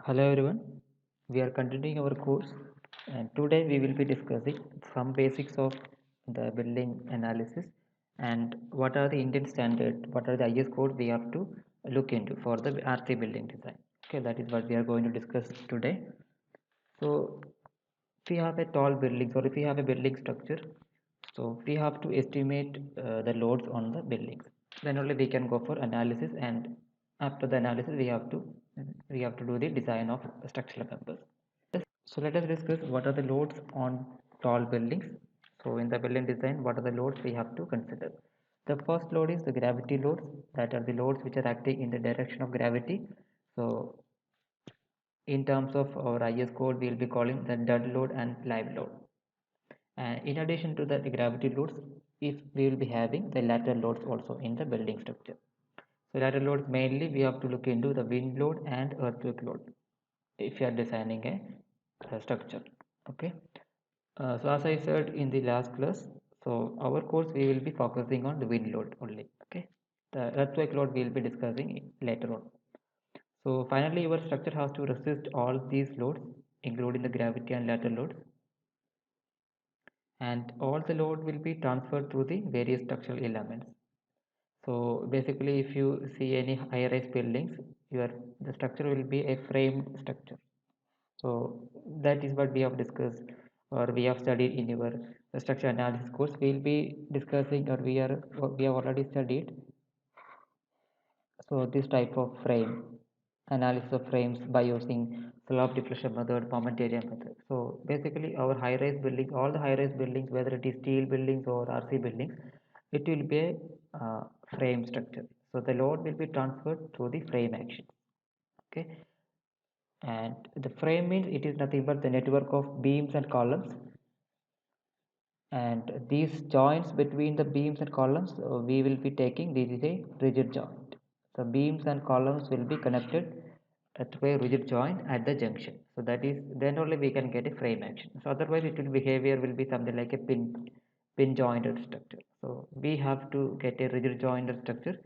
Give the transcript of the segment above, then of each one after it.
Hello everyone, we are continuing our course and today we will be discussing some basics of the building analysis and what are the Indian standard, what are the IS code we have to look into for the RC building design. Okay, that is what we are going to discuss today. So if we have a tall building or if we have a building structure, so we have to estimate the loads on the buildings. Then only we can go for analysis, and after the analysis we have to do the design of structural members. So let us discuss what are the loads on tall buildings. So in the building design, what are the loads we have to consider? The first load is the gravity loads, that are the loads which are acting in the direction of gravity. So in terms of our IS code, we will be calling the dead load and live load. And in addition to the gravity loads, if we will be having the lateral loads also in the building structure. So lateral loads mainly we have to look into the wind load and earthquake load if you are designing a structure. Okay. So as I said in the last class, so our course we will be focusing on the wind load only. Okay. The earthquake load we will be discussing later on. So finally, your structure has to resist all these loads, including the gravity and lateral loads, and all the load will be transferred through the various structural elements. So basically, if you see any high-rise buildings, your the structure will be a framed structure. So that is what we have discussed or we have studied in your structure analysis course. We will be discussing or we have already studied. So this type of frame analysis of frames by using slope deflection method, moment area method. So basically our high-rise buildings, all the high-rise buildings, whether it is steel buildings or RC buildings, it will be a frame structure. So the load will be transferred through the frame action. Okay, and the frame means it is nothing but the network of beams and columns, and these joints between the beams and columns we will be taking, this is a rigid joint. So beams and columns will be connected to a rigid joint at the junction, so that is then only we can get a frame action. So otherwise it will behavior will be something like a pin jointed structure. So we have to get a rigid jointed structure.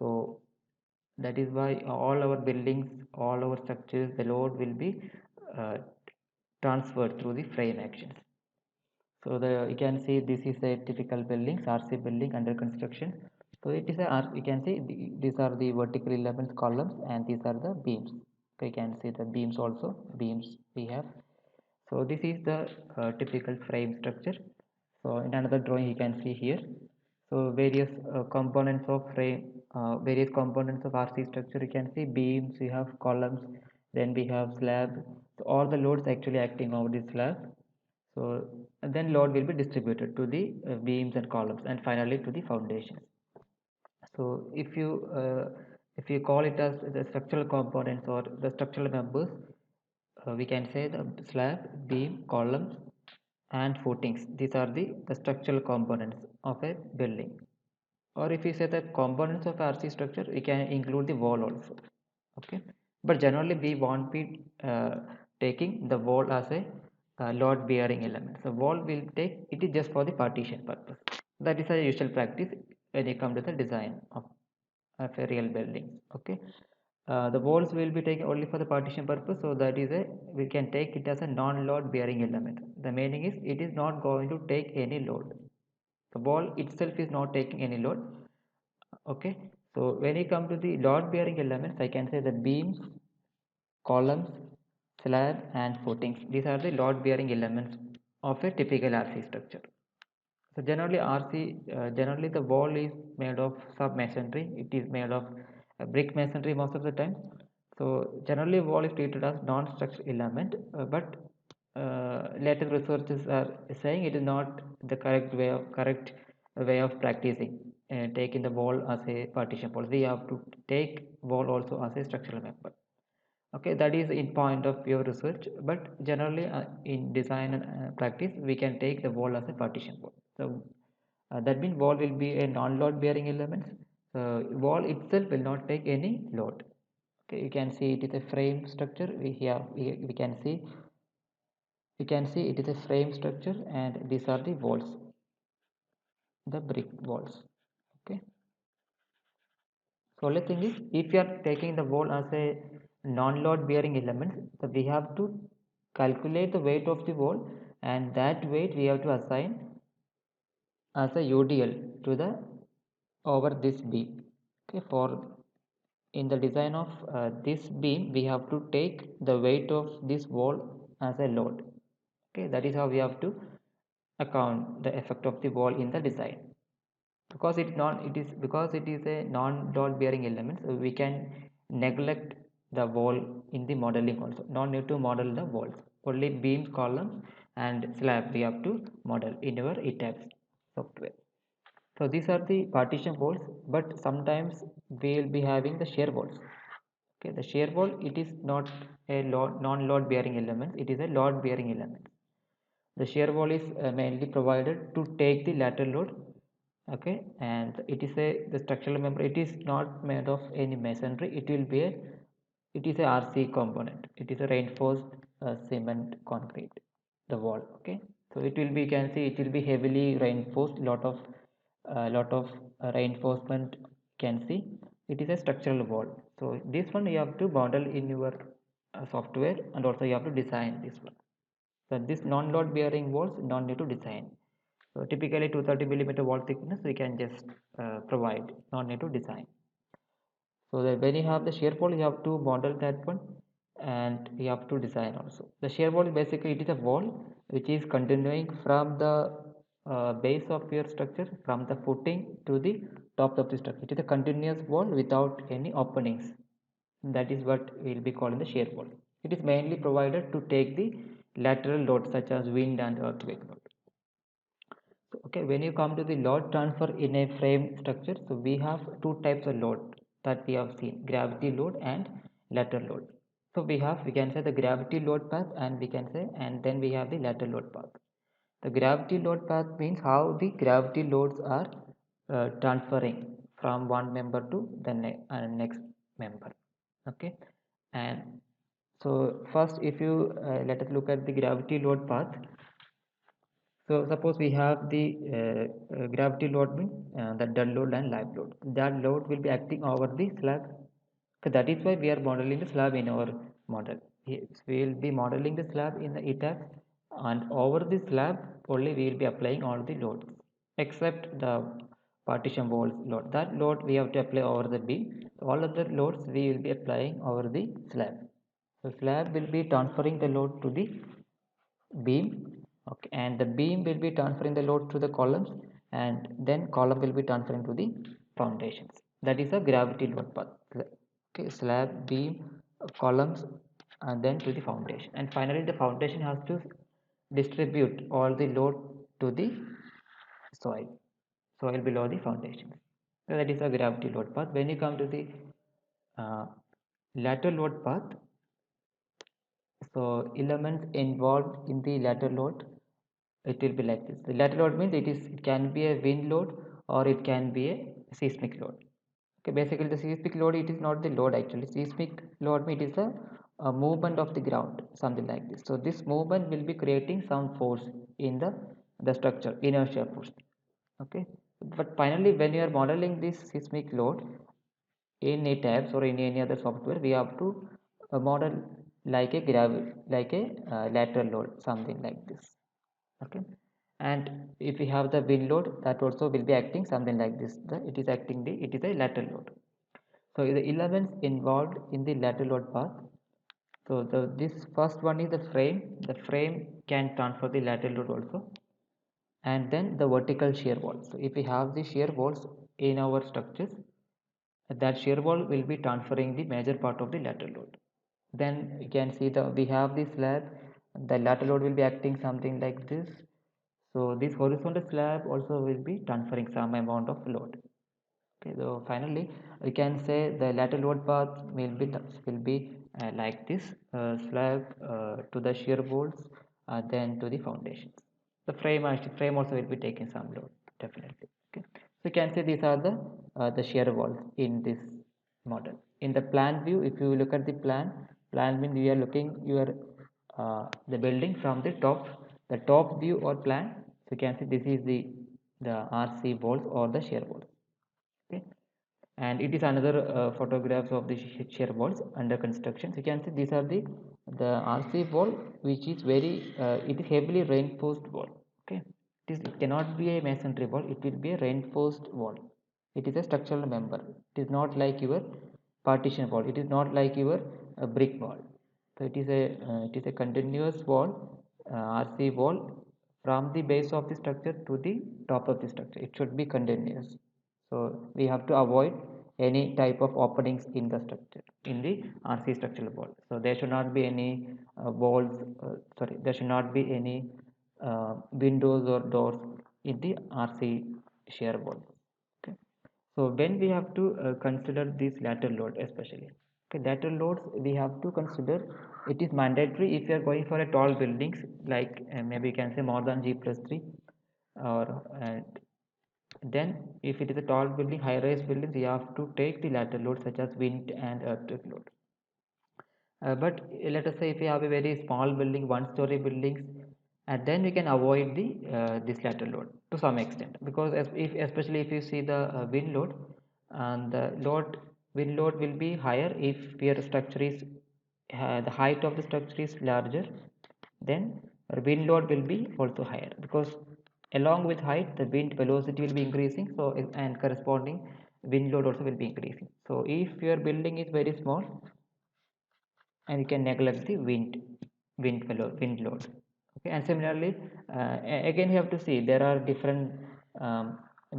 So that is why all our buildings, all our structures, the load will be uh, transferred through the frame actions. So you can see this is a typical building, RC building under construction. So it is you can see these are the vertical elements, columns, and these are the beams. So you can see the beams also, beams we have. So this is the typical frame structure. So in another drawing you can see here. So various components of frame, various components of RC structure. You can see beams, we have columns, then we have slab. So all the loads actually acting over this slab. So then load will be distributed to the beams and columns and finally to the foundations. So if you call it as the structural components or the structural members, we can say the slab, beam, columns, and footings. These are the structural components of a building. Or if we say the components of RC structure, we can include the wall also. Okay, but generally we won't be taking the wall as a load bearing element. So wall will take it is just for the partition purpose. That is a usual practice when you come to the design of a real building. Okay, the walls will be taken only for the partition purpose. So that is a we can take it as a non-load bearing element. The meaning is it is not going to take any load. The wall itself is not taking any load. Okay, so when you come to the load bearing elements, I can say the beams, columns, slab, and footings. These are the load bearing elements of a typical RC structure. So generally generally the wall is made of sub masonry. It is made of brick masonry most of the time. So generally wall is treated as non-structural element, but later researchers are saying it is not the correct way of practicing. Taking the wall as a partition wall, we have to take wall also as a structural member. Okay, that is in point of your research, but generally in design and practice we can take the wall as a partition wall. So that means wall will be a non-load bearing element. Wall itself will not take any load. Okay, you can see it is a frame structure. We can see it is a frame structure, and these are the walls, the brick walls. Okay, so only thing is if you are taking the wall as a non-load bearing elements, so we have to calculate the weight of the wall, and that weight we have to assign as a UDL to the over this beam. Okay, for in the design of this beam, we have to take the weight of this wall as a load. Okay, that is how we have to account the effect of the wall in the design. Because it is a non-load bearing element, so we can neglect the wall in the modeling also. No need to model the walls, only beams, columns and slab we have to model in our ETABS software. So these are the partition walls, but sometimes we will be having the shear walls. Okay, the shear wall, it is not a non-load bearing element, it is a load bearing element. The shear wall is mainly provided to take the lateral load. Okay, and it is the structural member, it is not made of any masonry, it is a RC component, it is a reinforced cement concrete, the wall. Okay, so it will be, you can see it will be heavily reinforced, lot of reinforcement can see. It is a structural wall, so this one you have to model in your software, and also you have to design this one. So this non-load bearing walls don't need to design. So typically 230 millimeter wall thickness we can just provide, not need to design. So that when you have the shear wall, you have to model that one, and you have to design also. The shear wall basically it is a wall which is continuing from the base of your structure, from the footing to the top of the structure. It is a continuous wall without any openings. That is what will be called the shear wall. It is mainly provided to take the lateral load such as wind and earthquake load. So, okay, when you come to the load transfer in a frame structure, so we have two types of load that we have seen: gravity load and lateral load. So we can say the gravity load path, and we can say, and then we have the lateral load path. The gravity load path means how the gravity loads are transferring from one member to the next member. Okay, and so first, if you let us look at the gravity load path. So suppose we have the gravity load means the dead load and live load. That load will be acting over the slab. So that is why we are modeling the slab in our model. Yes, we will be modeling the slab in the ETABS, and over the slab only we will be applying all the loads except the partition walls load. That load we have to apply over the beam. So all other loads we will be applying over the slab. So slab will be transferring the load to the beam. Okay, and the beam will be transferring the load to the columns, and then column will be transferring to the foundations. That is a gravity load path. Okay, slab, beam, columns, and then to the foundation, and finally the foundation has to distribute all the load to the soil below the foundation. So that is a gravity load path. When you come to the uh, lateral load path, so elements involved in the lateral load, it will be like this. The lateral load means it can be a wind load, or it can be a seismic load. Okay, basically the seismic load, it is not the load actually. Seismic load means it is a movement of the ground, something like this. So this movement will be creating some force in the structure, inertia force. Okay, but finally when you are modeling this seismic load in ETABS or in any other software, we have to model like a lateral load, something like this. Okay, and if we have the wind load, that also will be acting something like this. It is a lateral load. So the elements involved in the lateral load path. So this first one is the frame. The frame can transfer the lateral load also, and then the vertical shear wall. So if we have the shear walls in our structures, that shear wall will be transferring the major part of the lateral load. Then you can see we have the slab, the lateral load will be acting something like this. So this horizontal slab also will be transferring some amount of load. Okay, so finally we can say the lateral load path will be like this: slab to the shear walls, then to the foundations. The frame also will be taking some load, definitely. Okay, so you can say these are the shear walls in this model. In the plan view, if you look at the plan means we are looking your the building from the top view or plan. So you can see this is the RC walls or the shear walls. Okay, and it is another photographs of the shear walls under construction. So you can see these are the RC wall, which is very it is heavily reinforced wall. Okay, it cannot be a masonry wall, it will be a reinforced wall. It is a structural member. It is not like your partition wall, it is not like your brick wall. So it is a continuous wall, RC wall, from the base of the structure to the top of the structure. It should be continuous. So we have to avoid any type of openings in the structure in the RC structural wall. So there should not be any walls, sorry, there should not be any windows or doors in the RC shear wall. Okay. So when we have to consider this lateral load, especially, okay, lateral loads we have to consider. It is mandatory if you are going for a tall buildings, like maybe you can say more than G+3, or then if it is a tall building, high rise buildings, you have to take the lateral load such as wind and earthquake load. But let us say if you have a very small building, one-story buildings, and then we can avoid the this lateral load to some extent, because if especially if you see the wind load, and the wind load will be higher if your structure is the height of the structure is larger, then wind load will be also higher, because along with height the wind velocity will be increasing, so and corresponding wind load also will be increasing. So if your building is very small, and you can neglect the wind load. Okay, and similarly, again you have to see there are different,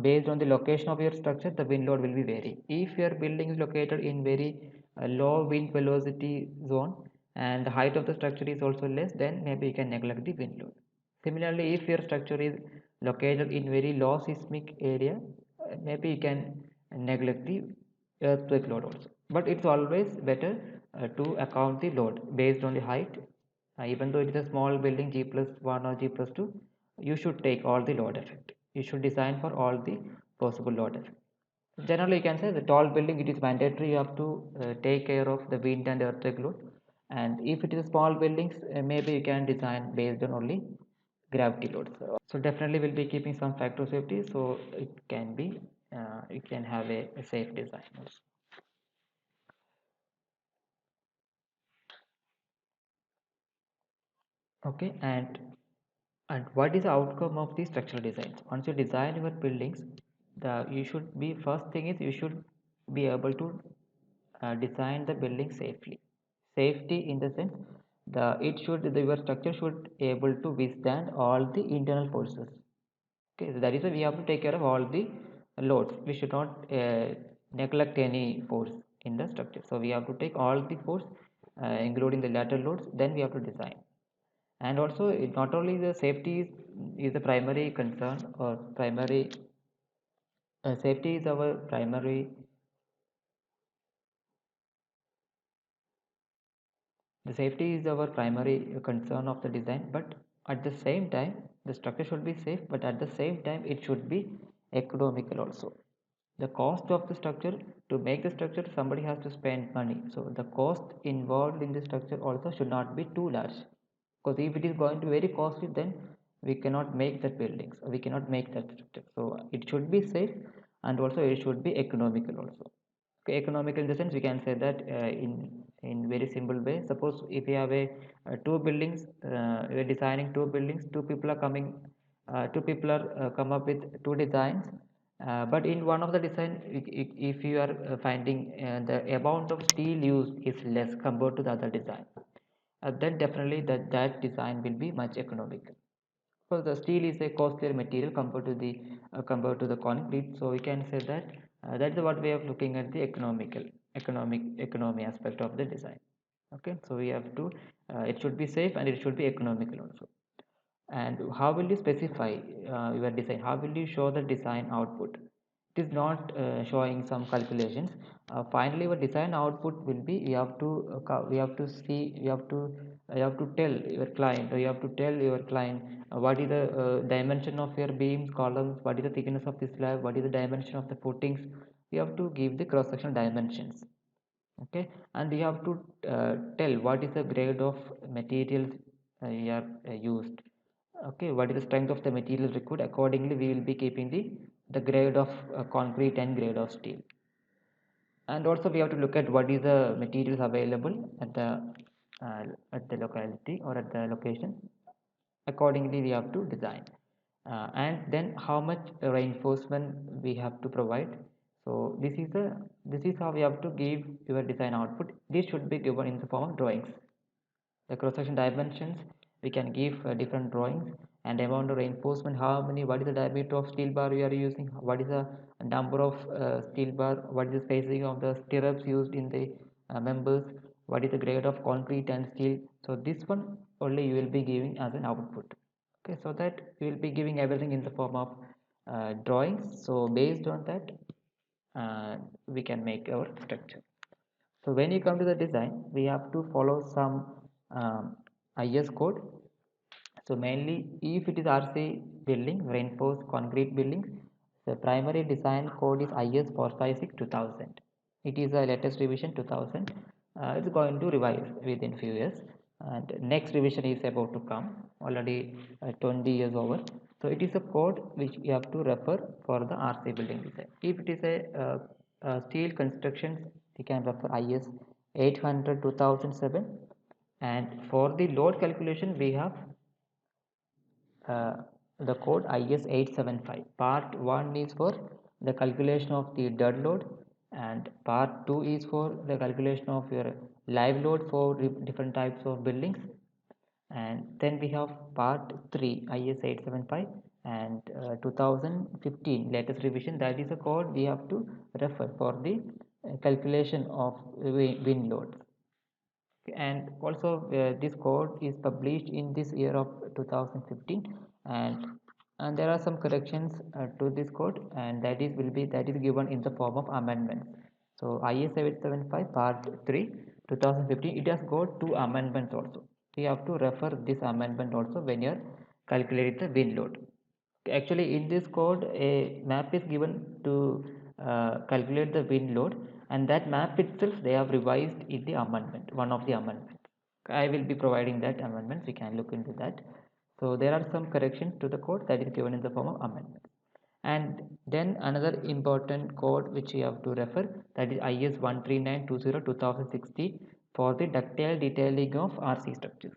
based on the location of your structure, the wind load will be vary. If your building is located in very low wind velocity zone, and the height of the structure is also less, then maybe you can neglect the wind load. Similarly, if your structure is located in very low seismic area, maybe you can neglect the earthquake load also. But it's always better to account the load based on the height. Even though it is a small building, G+1 or G+2, you should take all the load effect. You should design for all the possible load effect. Generally, you can say the tall building, it is mandatory you have to take care of the wind and earthquake load. And if it is small buildings, maybe you can design based on only gravity loads. So definitely we'll be keeping some factor safety, so it can be you can have a safe design also. Okay, and what is the outcome of the structural designs? Once you design your buildings, the you should be, first thing is you should be able to design the building safely. Safety in the sense, your structure should able to withstand all the internal forces. Okay, so that is why we have to take care of all the loads. We should not neglect any force in the structure. So we have to take all the force, including the lateral loads. Then we have to design. And also, not only the safety is the primary concern, or primary safety is our primary. The safety is our primary concern of the design, but at the same time, the structure should be safe, but at the same time, it should be economical also. The cost of the structure, to make the structure, somebody has to spend money. So the cost involved in the structure also should not be too large, because if it is going to be very costly, then we cannot make that buildings, we cannot make that structure. So it should be safe, and also it should be economical also. Okay, economical in the sense, we can say that in very simple way, suppose if you have a two buildings, we are designing two buildings, two people are coming, two people are come up with two designs, but in one of the design, if you are finding the amount of steel used is less compared to the other design, then definitely that design will be much economical. So the steel is a costlier material compared to the concrete. So we can say that that's what way of looking at the economy aspect of the design. Okay, so we have to it should be safe and it should be economical also. And how will you specify your design? How will you show the design output? It is not showing some calculations. Finally, your design output will be, you have to see, you have to tell your client, or you have to tell your client what is the dimension of your beams, columns, what is the thickness of the slab, what is the dimension of the footings. You have to give the cross sectional dimensions. Okay, and you have to tell what is the grade of materials you are used. Okay, what is the strength of the material required? Accordingly we will be keeping the grade of concrete and grade of steel. And also we have to look at what is the materials available uh, at the locality or at the location. Accordingly we have to design, and then how much reinforcement we have to provide. So this is how we have to give your design output. This should be given in the form of drawings. The cross section dimensions we can give different drawings, and amount of reinforcement, how many, what is the diameter of steel bar we are using, what is the number of steel bar, what is the spacing of the stirrups used in the members, what is the grade of concrete and steel. So this one only you will be giving as an output. Okay, so that you will be giving everything in the form of drawings. So based on that we can make our structure. So when you come to the design, we have to follow some IS code. So mainly, if it is RC building, reinforced concrete buildings, the primary design code is IS 456 2000. It is a latest revision 2000. It's going to revise within few years, and next revision is about to come. Already 20 years over. So it is a code which you have to refer for the RC building design. If it is a steel construction, you can refer IS 800 2007. And for the load calculation, we have uh, the code IS 875. Part 1 is for the calculation of the dead load, and part 2 is for the calculation of your live load for different types of buildings. And then we have part 3 IS 875 and 2015 latest revision, that is a code we have to refer for the calculation of wind loads. And also this code is published in this year of 2015, and there are some corrections to this code, and that is given in the form of amendments. So IS 775 part 3 2015, it has got two amendments also. We have to refer this amendment also when you are calculating the wind load. Actually in this code a map is given to calculate the wind load, and that map itself they have revised in the amendment, one of the amendments. I will be providing that amendment, we can look into that. So there are some corrections to the code that is given in the form of amendment. And then another important code which you have to refer, that is IS 13920 2016 for the ductile detailing of RC structures.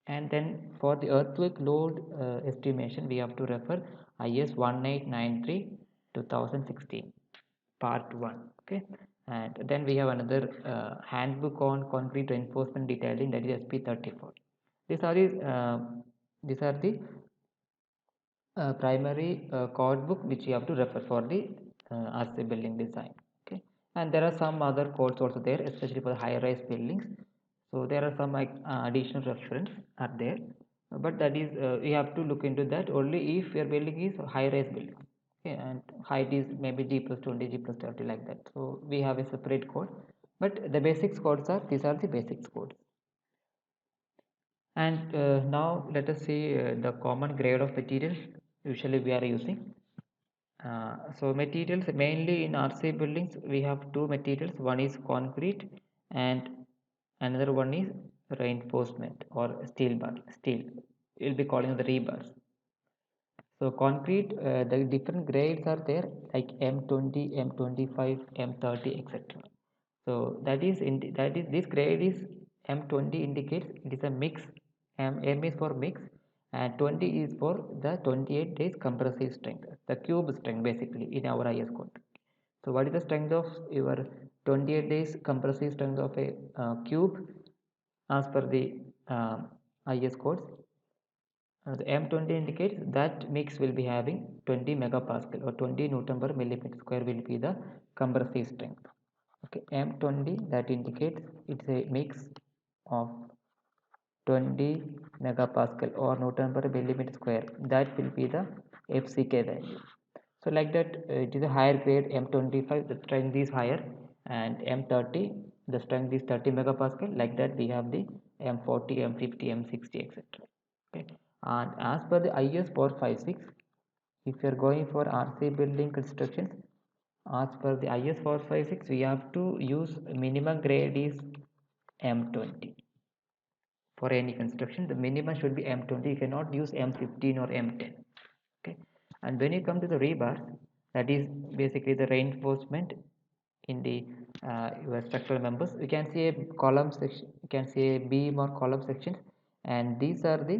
And then for the earthquake load estimation, we have to refer IS 1893 2016 part 1. Okay, and then we have another handbook on concrete reinforcement detailing, that is SP 34. These are the primary code book which you have to refer for the RC building design. Okay, and there are some other codes also there, especially for high rise buildings. So there are some additional reference are there, but that is you have to look into that only if your building is high rise building. Okay, and height is maybe G plus 20, G plus 30, like that. So we have a separate code, but the basics codes are, these are the basics codes. And now let us see the common grade of materials usually we are using. So materials, mainly in RC buildings we have two materials, one is concrete and another one is reinforcement or steel bar. Steel, we'll be calling the rebars. So concrete, the different grades are there, like M20, M25, M30, etc. So that is this grade is M20 indicates it is a mix. M is for mix, and 20 is for the 28 days compressive strength, the cube strength basically in our IS code. So what is the strength of your 28 days compressive strength of a cube as per the IS codes? The M20 indicates that mix will be having 20 megapascal or 20 Newton per millimeter square will be the compressive strength. Okay, M20 that indicates it's a mix of 20 megapascal or Newton per millimeter square. That will be the FCK value. So like that, it is a higher grade M25, the strength is higher, and M30, the strength is 30 megapascal. Like that, we have the M40, M50, M60, etc. Okay, and as per the IS 456, if you are going for RC building constructions, as per the IS 456, we have to use minimum grade is M20. For any construction, the minimum should be M20. You cannot use M15 or M10. Okay, and when you come to the rebars, that is basically the reinforcement in the your structural members. You can see a column section, you can see a beam or column sections, and these are the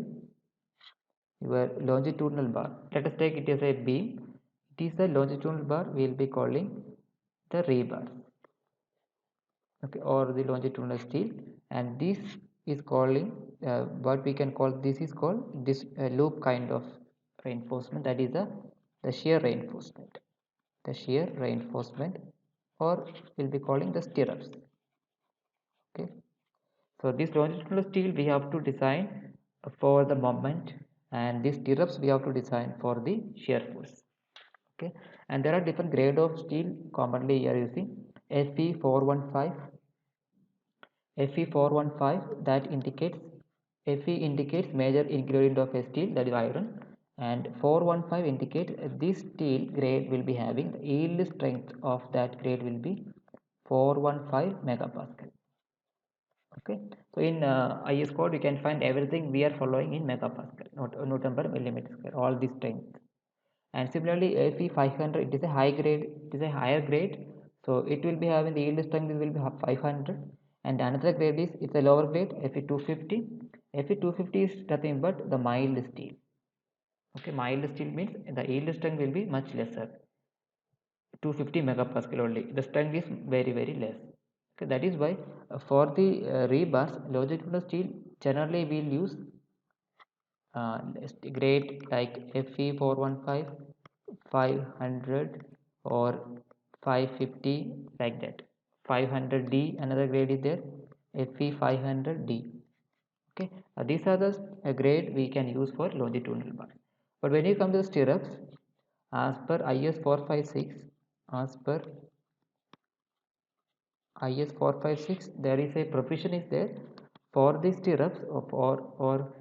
your longitudinal bar. Let us take it as a beam. It is the longitudinal bar we will be calling the rebar, okay, or the longitudinal steel, and this is calling what we can call, this is called this loop kind of reinforcement, that is the shear reinforcement, the shear reinforcement, or we'll be calling the stirrups. Okay, so this longitudinal steel we have to design for the moment, and these stirrups we have to design for the shear force. Okay, and there are different grade of steel commonly you are using. Fe415, Fe415, that indicates, Fe indicates major ingredient of a steel, that is iron, and 415 indicates this steel grade will be having the yield strength of that grade will be 415 megapascal. Okay, so in IS code you can find everything we are following in megapascal, not newton per millimeter square, all these strength. And similarly Fe500, it is a high grade, it is a higher grade, so it will be having the yield strength will be 500. And another grade is, it's a lower grade, Fe250. Fe250 is nothing but the mild steel. Okay, mild steel means the yield strength will be much lesser, 250 megapascal only, the strength is very very less. Okay, that is why for the rebars longitudinal steel generally we'll use grade like Fe415, 500 or 550, like that. 500D, another grade is there, Fe500D. Okay, these are the grade we can use for longitudinal bar. But when you come to the stirrups, as per IS 456, as per IS 456, there is a provision is there for the stirrups or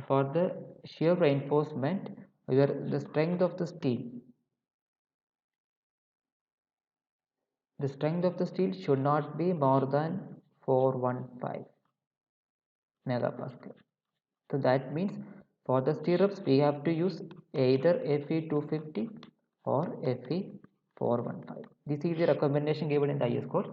for the shear reinforcement, where the strength of the steel, the strength of the steel should not be more than 415 megapascal. So that means for the stirrups we have to use either Fe250 or Fe415. This is the recommendation given in the IS code.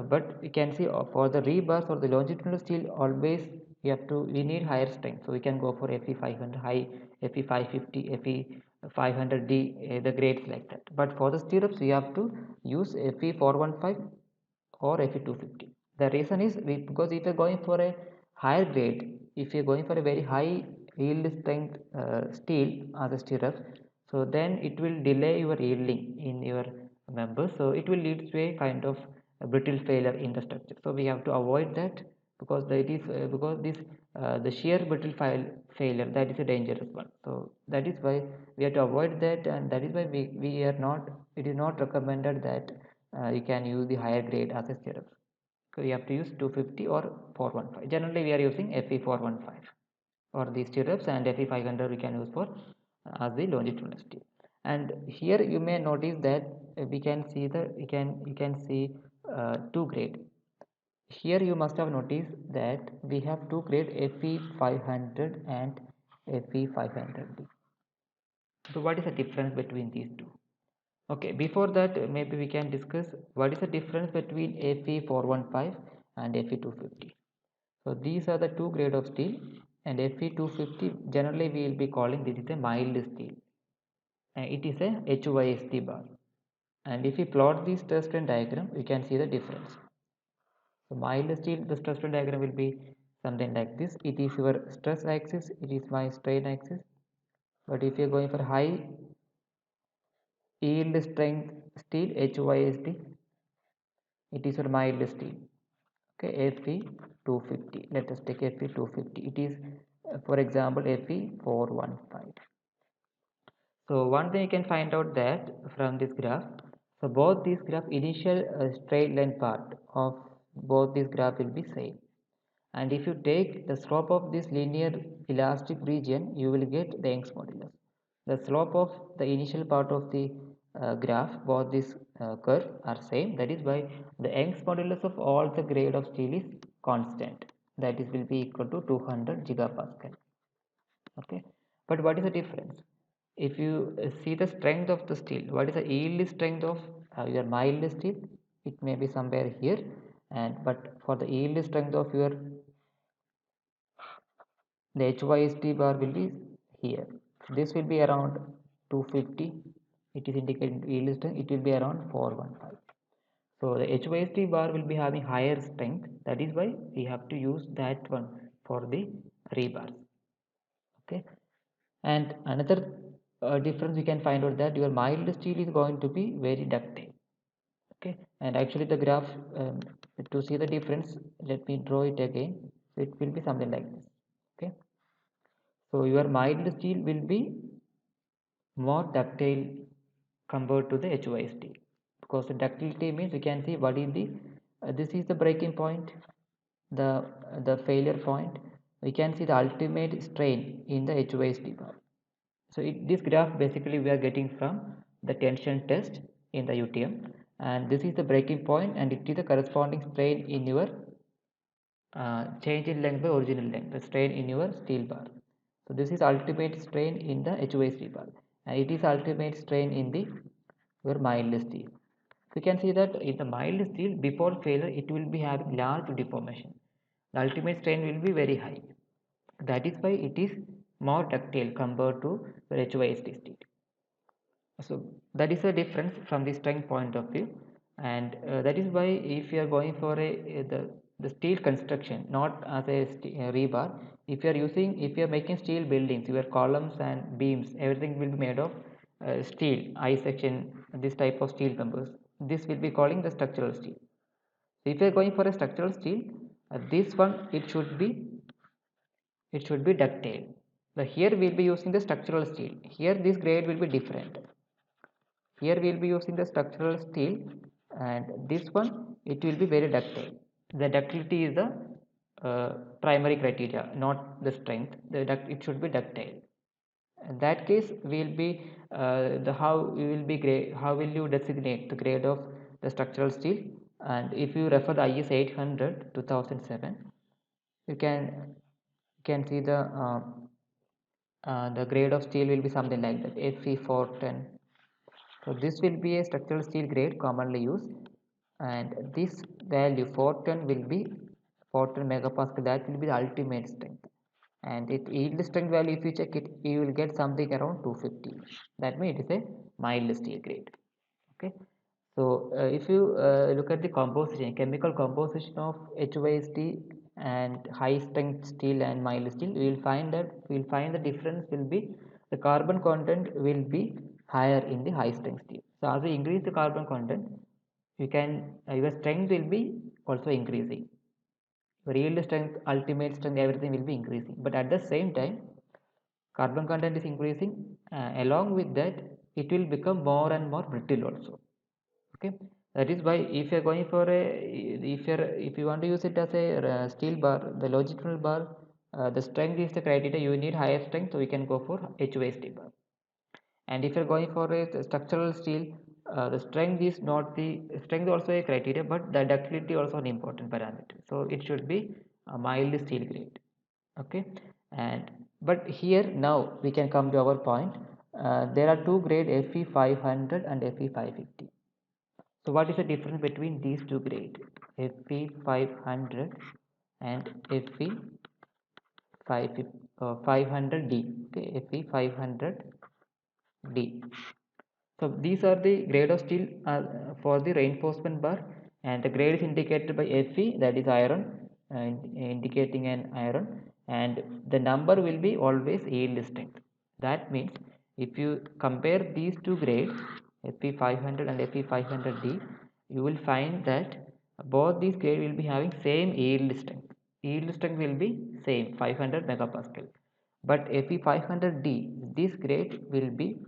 But you can see for the rebars or the longitudinal steel, always we need higher strength, so we can go for Fe500 high, Fe550, Fe500D, the grades like that. But for the stirrups we have to use Fe415 or Fe250. The reason is because if you're going for a higher grade, if you're going for a very high yield strength steel as a stirrup, so then it will delay your yielding in your members, so it will lead to a kind of a brittle failure in the structure. So we have to avoid that, because it is because this the shear brittle failure, that is a dangerous one. So that is why we have to avoid that, and that is why we are not, it is not recommended that you can use the higher grade as a stirrup. So we have to use 250 or 415. Generally we are using Fe415 or the stirrups, and Fe500 we can use for as the longitudinal steel. And here you may notice that we can see you can see two grade. Here you must have noticed that we have two grade, Fe500 and Fe500D. So what is the difference between these two? Okay, before that maybe we can discuss what is the difference between Fe415 and Fe250. So these are the two grade of steel, and Fe250 generally we will be calling this is a mild steel, and it is a HYSD bar. And if we plot the stress strain diagram, we can see the difference. So mild steel, the stress strain diagram will be something like this. It is your stress axis, it is my strain axis. But if you are going for high yield strength steel, HYSD, it is your mild steel. Okay, Fe250. Let us take Fe250. It is, for example, Fe415. So one thing you can find out that from this graph, so both these graph initial straight line part of both these graph will be same. And if you take the slope of this linear elastic region, you will get the Young's modulus. The slope of the initial part of the graph, both this curve are same. That is why the Young's modulus of all the grade of steel is constant. That is will be equal to 200 gigapascal. Okay, but what is the difference? If you see the strength of the steel, what is the yield strength of your mild steel? it may be somewhere here, and but for the yield strength of your the HYST bar will be here. So this will be around 250. It is indicating yield strength, it will be around 415. So the HYST bar will be having higher strength, that is why we have to use that one for the rebars. Okay, and another difference we can find out that your mild steel is going to be very ductile. Okay, and actually the graph, to see the difference, let me draw it again. So it will be something like this. Okay, so your mild steel will be more ductile compared to the HYST, because the ductility means you can see what is the this is the breaking point, the failure point. We can see the ultimate strain in the HYST bar. So this graph basically we are getting from the tension test in the UTM, and this is the breaking point, and it is the corresponding strain in your change in length by original length, the strain in your steel bar. So this is ultimate strain in the HYST bar, and it is ultimate strain in the your mild steel. So you can see that in the mild steel, before failure it will be having large deformation. The ultimate strain will be very high. That is why it is more ductile compared to the HYST steel. So that is a difference from the strength point of view, and that is why if you are going for the steel construction, not as a rebar, if you are using, if you are making steel buildings, your columns and beams, everything will be made of steel, I section, this type of steel members. This will be calling the structural steel. So if you are going for a structural steel, this one it should be ductile. But here we will be using the structural steel. Here this grade will be different. Here we will be using the structural steel, and this one it will be very ductile. The ductility is the primary criteria, not the strength. It should be ductile. In that case, we will be the how we will be grade, how will you designate the grade of the structural steel? And if you refer the IS 800 2007, you can see the grade of steel will be something like that, Fe 410. So this will be a structural steel grade commonly used, and this value 410 will be 410 megapascal. That will be the ultimate strength, and it yield strength value, if you check it, you will get something around 250. That means it is a mild steel grade. Okay, so if you look at the composition, chemical composition of HYST and high strength steel and mild steel, we will find that the difference will be the carbon content will be higher in the high strength steel. So as we increase the carbon content, you can your strength will be also increasing. Your yield strength, ultimate strength, everything will be increasing. But at the same time, carbon content is increasing. Along with that, it will become more and more brittle also. Okay, that is why if you are going for a, if you want to use it as a steel bar, the longitudinal bar, the strength is the criteria. You need higher strength, so you can go for HYST bar. And if you are going for a structural steel, the strength is not the strength also a criteria, but the ductility also an important parameter. So it should be a mild steel grade. Okay, and but here now we can come to our point. There are two grade, Fe 500 and Fe 550. So what is the difference between these two grades, Fe 500 and Fe 500D? Okay, Fe 500D. So these are the grade of steel for the reinforcement bar, and the grade is indicated by Fe, that is iron, indicating an iron, and the number will be always yield strength. That means if you compare these two grades, Fe 500 and Fe 500D, you will find that both these grades will be having same yield strength. Yield strength will be same, 500 megapascal. But Fe 500D, this grade will be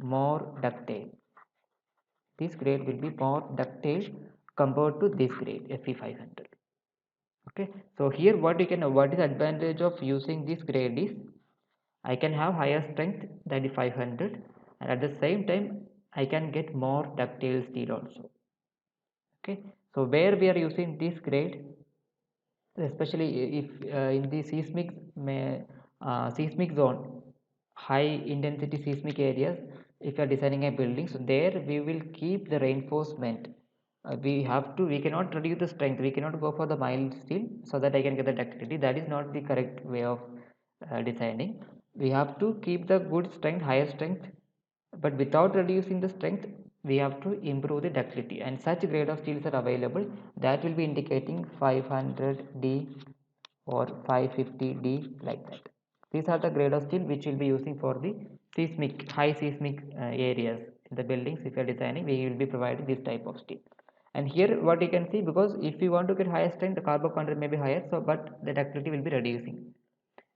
more ductile. This grade will be more ductile compared to this grade, Fe500. Okay, so here what is the advantage of using this grade is I can have higher strength, that is 500, and at the same time I can get more ductile steel also. Okay, so where we are using this grade, especially if in the seismic zone, high intensity seismic areas, if you are designing a building, so there we will keep the reinforcement We cannot reduce the strength, we cannot go for the mild steel so that I can get the ductility. That is not the correct way of designing. We have to keep the good strength, higher strength, but without reducing the strength we have to improve the ductility, and such grade of steels are available that will be indicating 500D or 550D, like that. These are the grade of steel which will be using for the seismic, high seismic areas in the buildings. If you are designing, we will be providing this type of steel. And here what you can see, because if you want to get higher strength, the carbon content may be higher, so but the ductility will be reducing.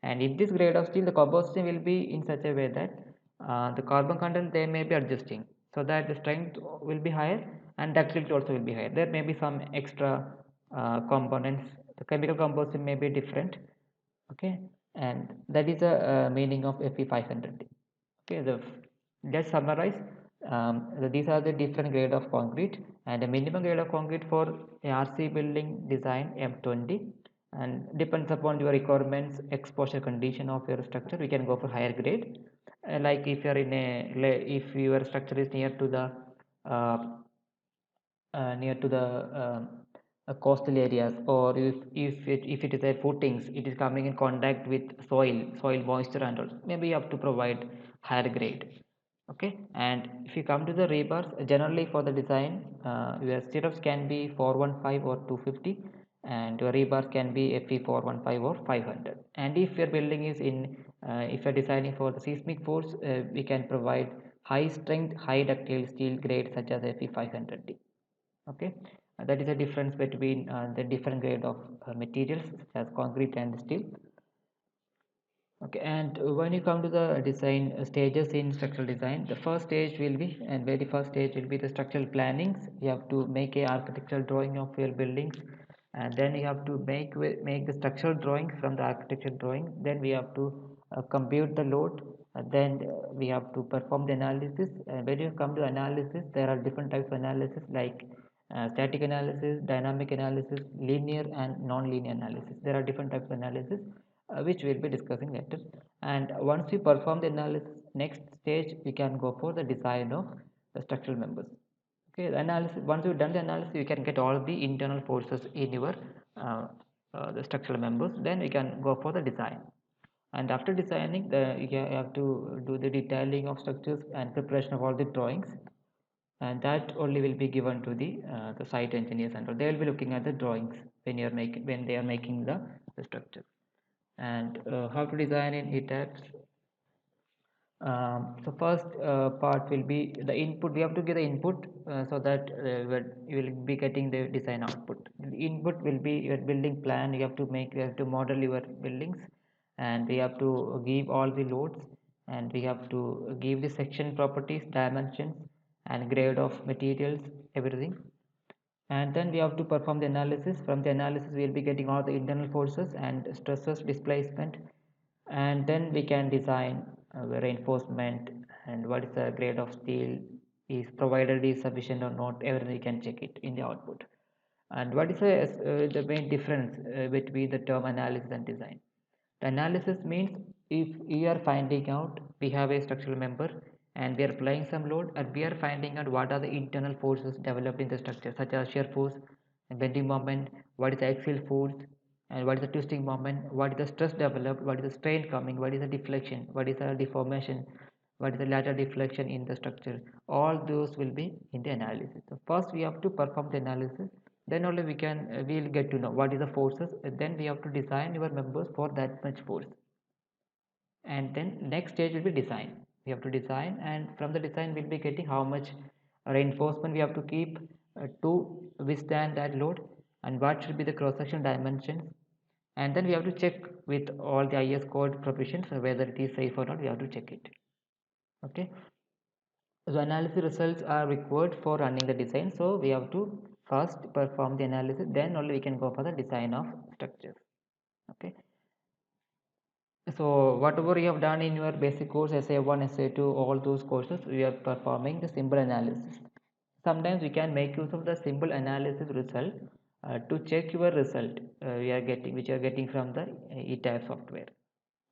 And if this grade of steel, the composition will be in such a way that the carbon content they may be adjusting so that the strength will be higher and ductility also will be higher. There may be some extra components, the chemical composition may be different. Okay, and that is the meaning of Fe500. Okay, let's summarize. These are the different grade of concrete, and the minimum grade of concrete for a RC building design M20, and depends upon your requirements, exposure condition of your structure, we can go for higher grade. Like if you are in a, if your structure is uh, near to the coastal areas, or if it is a footings, it is coming in contact with soil moisture and all, maybe you have to provide higher grade. Okay, and if you come to the rebars, generally for the design, your stirrups can be 415 or 250, and your rebars can be Fe 415 or 500. And if your building is in if you're designing for the seismic force, we can provide high strength, high ductile steel grade such as Fe 500D. Okay, that is the difference between the different grade of materials such as concrete and steel. Okay, and when you come to the design stages in structural design, the first stage will be, and very first stage will be the structural plannings. You have to make a architectural drawing of your buildings, and then you have to make the structural drawing from the architectural drawing. Then we have to compute the load, and then we have to perform the analysis. And when you come to analysis, there are different types of analysis like static analysis, dynamic analysis, linear and non-linear analysis. There are different types of analysis which we'll be discussing later. And once we perform the analysis, next stage we can go for the design of the structural members. Okay, the analysis, once you've done the analysis, you can get all the internal forces in your the structural members. Then we can go for the design. And after designing, you have to do the detailing of structures and preparation of all the drawings, and that only will be given to the site engineers, and they will be looking at the drawings when they are making the structure. And how to design in ETABS. So first part will be the input. We have to give the input so that you will be getting the design output. The input will be your building plan. You have to model your buildings, and we have to give all the loads, and we have to give the section properties, dimensions, and grade of materials, everything. And then we have to perform the analysis. From the analysis we will be getting all the internal forces and stresses, displacement, and then we can design reinforcement, and what is the grade of steel is provided is sufficient or not, everything we can check it in the output. And what is the main difference between the term analysis and design? The analysis means if we are finding out, we have a structural member and we are applying some load, and we are finding out what are the internal forces developed in the structure, such as shear force, bending moment, what is the axial force, and what is the twisting moment, what is the stress developed, what is the strain coming, what is the deflection, what is the deformation, what is the lateral deflection in the structure. All those will be in the analysis. So first we have to perform the analysis, then only we will get to know what is the forces, and then we have to design your members for that much force. And then next stage will be design. We have to design, and from the design we'll be getting how much reinforcement we have to keep to withstand that load, and what should be the cross section dimensions. And then we have to check with all the IS code provisions whether it is safe or not. We have to check it. Okay, so analysis results are required for running the design, so we have to first perform the analysis, then only we can go for the design of structures. Okay, so whatever you have done in your basic course, SA1, SA2, all those courses, we are performing the simple analysis. Sometimes we can make use of the simple analysis result to check your result which you are getting from the ETAB software.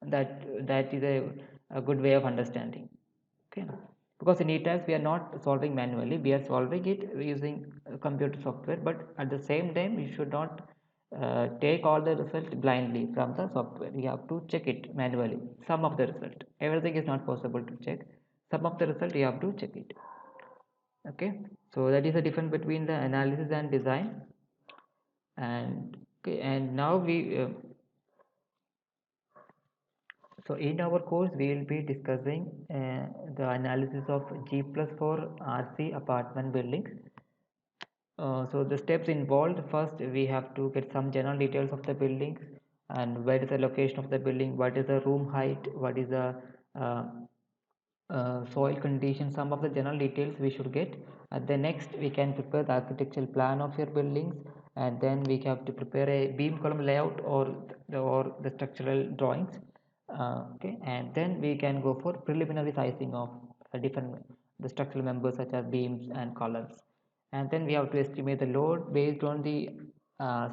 That is a good way of understanding. Okay. because in ETABS we are not solving manually, we are solving it using computer software, but at the same time you should not take all the result blindly from the software. You have to check it manually, some of the result, everything is not possible to check, some of the result you have to check it. Okay, so that is the difference between the analysis and design. And okay, and now we so in our course we will be discussing the analysis of G+4 RC apartment buildings. So the steps involved, first we have to get some general details of the buildings, and where is the location of the building, what is the room height, what is the uh, soil condition, some of the general details we should get. And then next we can prepare the architectural plan of your buildings, and then we have to prepare a beam column layout or the structural drawings. Okay, and then we can go for preliminary sizing of the structural members such as beams and columns, and then we have to estimate the load based on the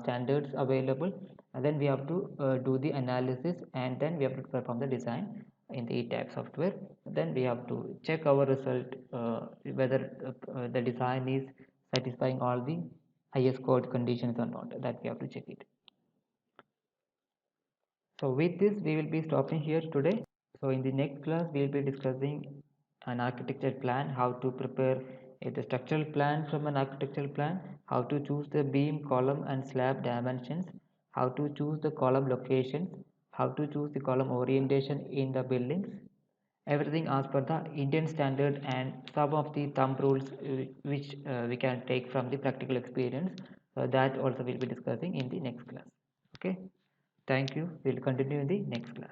standards available, and then we have to do the analysis, and then we have to perform the design in the ETABS software. Then we have to check our result, whether the design is satisfying all the IS code conditions or not, that we have to check it. So with this we will be stopping here today. So in the next class we will be discussing an architecture plan, how to prepare the structural plan from an architectural plan, how to choose the beam, column and slab dimensions, how to choose the column locations, how to choose the column orientation in the buildings, everything as per the Indian standard, and some of the thumb rules which we can take from the practical experience. That also we'll be discussing in the next class. Okay, thank you. We'll continue in the next class.